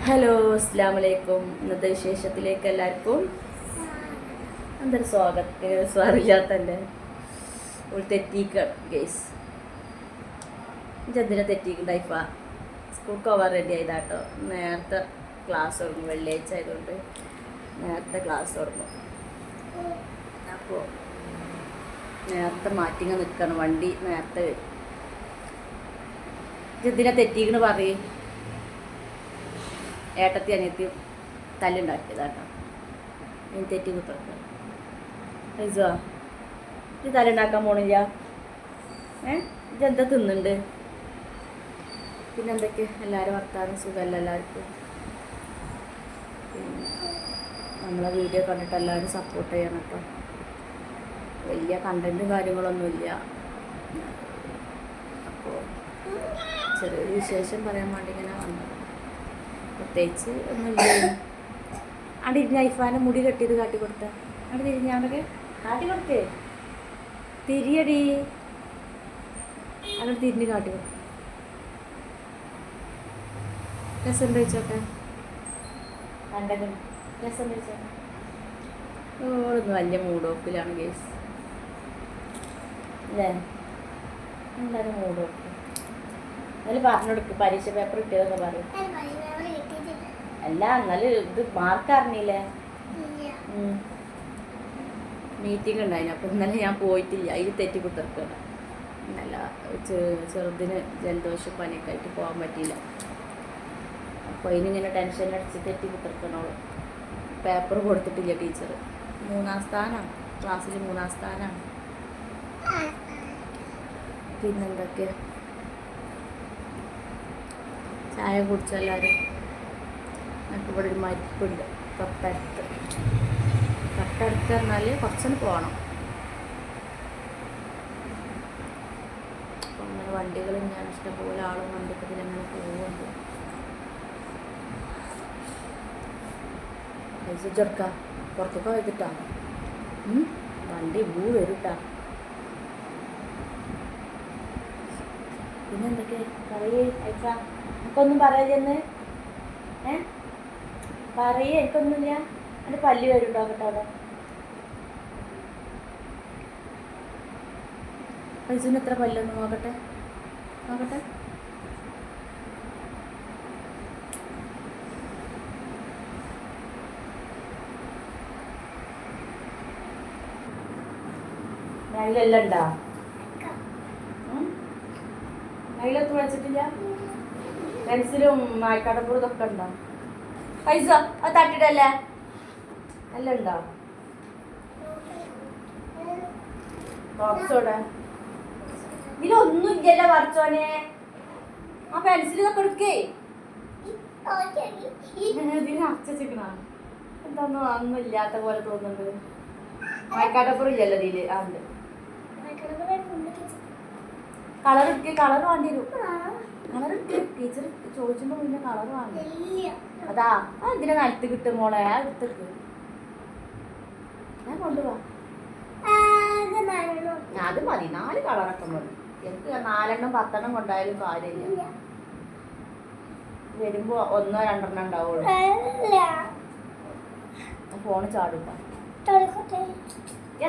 Hello, അസ്സാം വലൈക്കും. ഇന്നത്തെ വിശേഷത്തിലേക്ക് എല്ലാവർക്കും എന്തൊരു സ്വാഗതമില്ലാത്തല്ലേ. ഒരു തെറ്റിക്ക ഗേസ് എന്തിനാ തെറ്റിക്കുണ്ടായിപ്പാ. സ്കൂൾ കവർ റെഡി ആയതാട്ടോ. നേരത്തെ ക്ലാസ് തുടങ്ങും, വെള്ളിയാഴ്ച ആയതുകൊണ്ട് നേരത്തെ ക്ലാസ് തുടങ്ങും. അപ്പോൾ നേരത്തെ മാറ്റിങ്ങ് നിൽക്കണം, വണ്ടി നേരത്തെ വരും. എന്തിനാ തെറ്റിക്കണ് പറയും. ഏട്ടത്തി അനിയത്തി തല്ലുണ്ടാക്കിയതാട്ടോ. ഇനി തെറ്റി കുത്തിറക്കുക. റിസുവാ, ഇത് തല്ലുണ്ടാക്കാൻ പോണില്ല. ഇതെന്താ തിന്നുണ്ട്? പിന്നെ എന്തൊക്കെ എല്ലാവരും വർത്താനം സുഖമല്ല എല്ലാവർക്കും. പിന്നെ നമ്മളെ വീഡിയോ കണ്ടിട്ട് എല്ലാവരും സപ്പോർട്ട് ചെയ്യണം കേട്ടോ. വലിയ കണ്ടൻറ്റും കാര്യങ്ങളൊന്നുമില്ല. അപ്പോൾ ചെറിയൊരു വിശേഷം പറയാൻ വേണ്ടി ഇങ്ങനെ വന്നത്. പ്രത്യേകിച്ച് ഒന്നുമില്ല. അവിടെ ഇരുന്ന് ഐഫാനെ മുടി കെട്ടിയത് കാട്ടി കൊടുത്ത അവിടെ തിരിഞ്ഞാണ്ടൊക്കെ കാട്ടി കൊടുത്തേ. തിരിയടി അവിടെ തിരിഞ്ഞ് കാട്ടി കൊടുത്തു. രസം ചോദിച്ചോട്ടെ, കണ്ടത് രസം ചോദിച്ചോട്ടെ. ഓളൊന്ന് വലിയ മൂഡ് ഓഫിലാണ് കേസ് അല്ലേ? എന്തായാലും മൂഡ് ഓഫ്. എന്നാലും പറഞ്ഞെടുക്ക്, പരീക്ഷ പേപ്പർ കിട്ടിയതൊക്കെ പറയും. അല്ല, എന്നാലും ഇത് മാർക്ക് അറിഞ്ഞില്ലേ? മീറ്റിംഗ് ഉണ്ടായിന്. അപ്പം ഇന്നലെ ഞാൻ പോയിട്ടില്ല, അതിൽ തെറ്റി കുത്തിർക്കണം. ഇന്നല്ല ചെറുതിന് ജലദോഷം പനിയൊക്കെ ആയിട്ട് പോകാൻ പറ്റിയില്ല. അപ്പോൾ അതിനിങ്ങനെ ടെൻഷൻ അടിച്ച് തെറ്റി കുത്തിർക്കണോളൂ. പേപ്പർ കൊടുത്തിട്ടില്ല ടീച്ചർ. 3-ാം സ്ഥാനമാണ്, ക്ലാസ്സിൽ 3-ാം സ്ഥാനമാണ്. പിന്നെന്തൊക്കെ, ചായ കുടിച്ചോ എല്ലാവരും? എനിക്ക് ഇവിടെ ഒരു മരിപ്പുണ്ട് തൊട്ടടുത്ത്. പറഞ്ഞാൽ കുറച്ചൊന്ന് പോകണം. അപ്പം അങ്ങനെ വണ്ടികൾ ഞാൻ ഇഷ്ടംപോലെ ആളും വണ്ടിക്ക് ഇതിലങ്ങനെ പോകുന്നുണ്ട്. പൈസ ചെറുക്കാം പുറത്തൊക്കെ വൈകിട്ടാ വണ്ടി വരൂട്ടാ. പിന്നെന്തൊക്കെ പറയേ ഐഫ? എനിക്കൊന്നും പറയാതെന്ന് പറയേ. എനിക്കൊന്നുമില്ല. എൻ്റെ പല്ല് വരുണ്ടോ കേട്ടോ അവിടെ? പൈസന് എത്ര പല്ലൊന്ന് നോക്കട്ടെ. അതിലെല്ലാം ഉണ്ടോ? അതിലൊത്ത് വെച്ചിട്ടില്ല. പെൻസിലും മായ്ക്കാടപ്പുറം ഇതൊക്കെ ഉണ്ടോ? പൈസ അത് തട്ടിട്ടല്ലേ എല്ലാം ഉണ്ടോ? ബോക്സോടെ ഇതിലൊന്നും ഇല്ലല്ലോ വരച്ചോനെ. ആ പെൻസിൽ ഇതൊക്കെ എടുക്കേ. ഇതിന് അച്ഛച്ചിക്കണ എന്താന്ന് ഒന്നും ഇല്ലാത്ത പോലെ തോന്നുന്നുണ്ട്. മായ്ക്കാടപ്പുറം ഇല്ലല്ലോ ഇതില്. ഉണ്ട്. കളർ ഇട്ട് കളർ വേണ്ടി വരും. കളർ ഇട്ട് ടീച്ചർ ചോദിച്ചപ്പോ പിന്നെ കളർ വേണ്ട. അതാ എന്തിനാ നിലത്ത് കിട്ടും മോളെ? ആ എടുത്തേക്ക് ഞാൻ കൊണ്ടുപോവാ. അത് മതി, 4 കളറൊക്കെ മതി. എനിക്ക് 4-എണ്ണം 10-എണ്ണം കൊണ്ടായാലും കാര്യമില്ല. വരുമ്പോ 1-2 ഉണ്ടാവുള്ളൂ. ഫോണ് ചാടുക.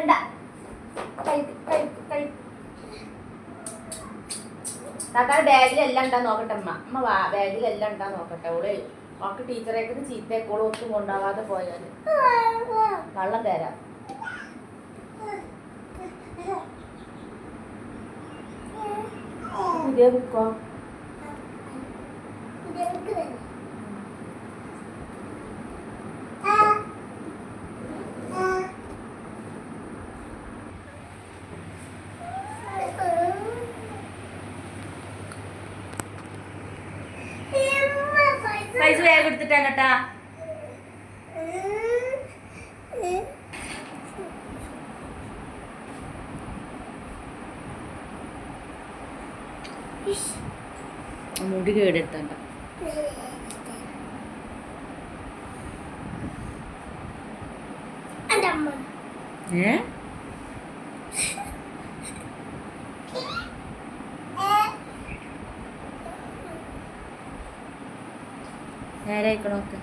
എന്താ താത്താ ബാഗിലെല്ലാം ഉണ്ടാ നോക്കട്ടെ. അമ്മ ബാഗിലെല്ലാം ഉണ്ടാ നോക്കട്ടെ. അവൾക്ക് ടീച്ചറേക്ക് ചീത്തക്കോളും ഒത്തും കൊണ്ടാവാതെ പോയാല് വെള്ളം തരാം. പുതിയ ബുക്കോ? പൈസ വേഗം എടുത്തിട്ടാ കേട്ടാ. മുടി കേടെടുത്തണ്ട. നേരെ അയക്കണമൊക്കെ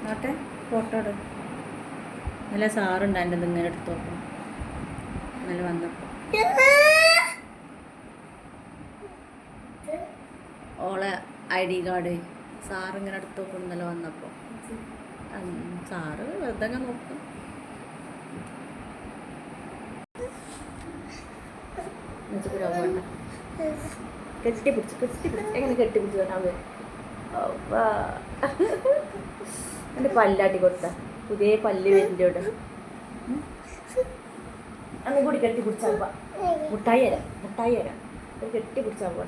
നോട്ടെ ഫോട്ടോ ഇടും നല്ല സാറുണ്ട് എൻ്റെ ഇങ്ങനെ എടുത്ത് നോക്കണം നല്ല വന്നപ്പോൾ ഓളെ ID കാർഡ് സാറിങ്ങനെ എടുത്ത് നോക്കണം നല്ല വന്നപ്പോൾ സാറ് വെറുതെ അങ്ങ് നോക്കും കെട്ടിപ്പിടിച്ച് എങ്ങനെ കെട്ടിപ്പിടിച്ച് വേണം എൻ്റെ പല്ലാട്ടി കൊടുത്ത പുതിയ പല്ല് വരുന്നുണ്ട് ഇവിടെ അന്ന് കൂടി കെട്ടി പിടിച്ചാൽ പോവാ മുട്ടായി തരാം ഒരു കെട്ടി പിടിച്ചാൽ പോവാ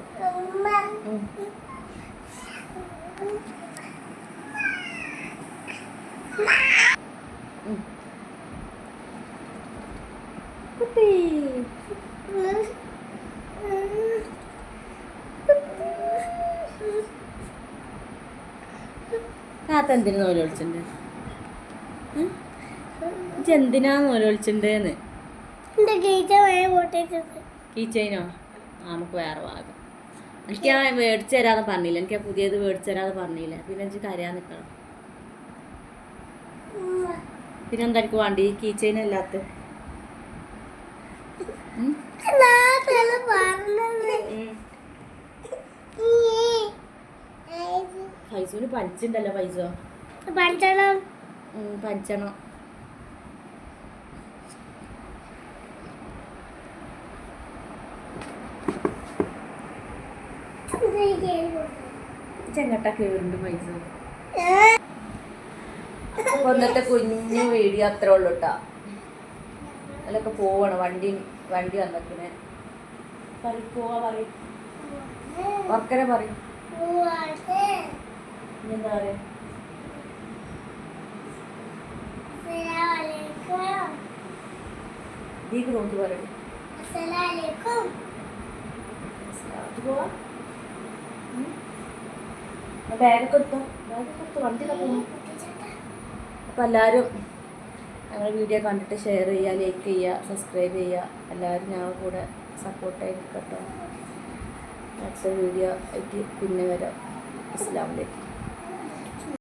കുട്ടി താത്തെന്തിനു നോല് വിളിച്ചിട്ടുണ്ട് എന്തിനാ നോല് വിളിച്ചിട്ടുണ്ടെന്ന് കീച്ചൈനോ നമുക്ക് വേറെ വാങ്ങാം എനിക്ക് ആ മേടിച്ചു തരാതെ പറഞ്ഞില്ല എനിക്ക് ആ പുതിയത് മേടിച്ചു തരാതെ പറഞ്ഞില്ല പിന്നെ എനിക്ക് കരയാൻ നിൽക്കണം പിന്നെന്താ എനിക്ക് വേണ്ടി കീച്ചൈൻ അല്ലാത്ത പൈസന് പഞ്ചുണ്ടല്ലോ പൈസ പഞ്ചണം ചെങ്ങട്ട കേറുണ്ട് പൈസ ഒന്നത്തെ കുഞ്ഞു വീഡിയോ അത്ര ഉള്ളു കേട്ടാ അതിലൊക്കെ പോവണം വണ്ടി വന്നേക്കണേ പോവാ പറയും വർക്കനെ പറയും എന്താ പറയാ ദീക്ക് നോക്കി പറയും പോവാ ബാഗൊക്കെ എടുത്തോ വണ്ടിയിലൊക്കെ പോകും അപ്പോൾ എല്ലാവരും ഞങ്ങളുടെ വീഡിയോ കണ്ടിട്ട് ഷെയർ ചെയ്യുക ലൈക്ക് ചെയ്യുക സബ്സ്ക്രൈബ് ചെയ്യുക എല്ലാവരും ഞങ്ങളുടെ കൂടെ സപ്പോർട്ടായി നിൽക്കട്ടോ. അടുത്ത വീഡിയോ ആയിട്ട് പിന്നെ വരാം. അസ്സലാമു അലൈക്കും.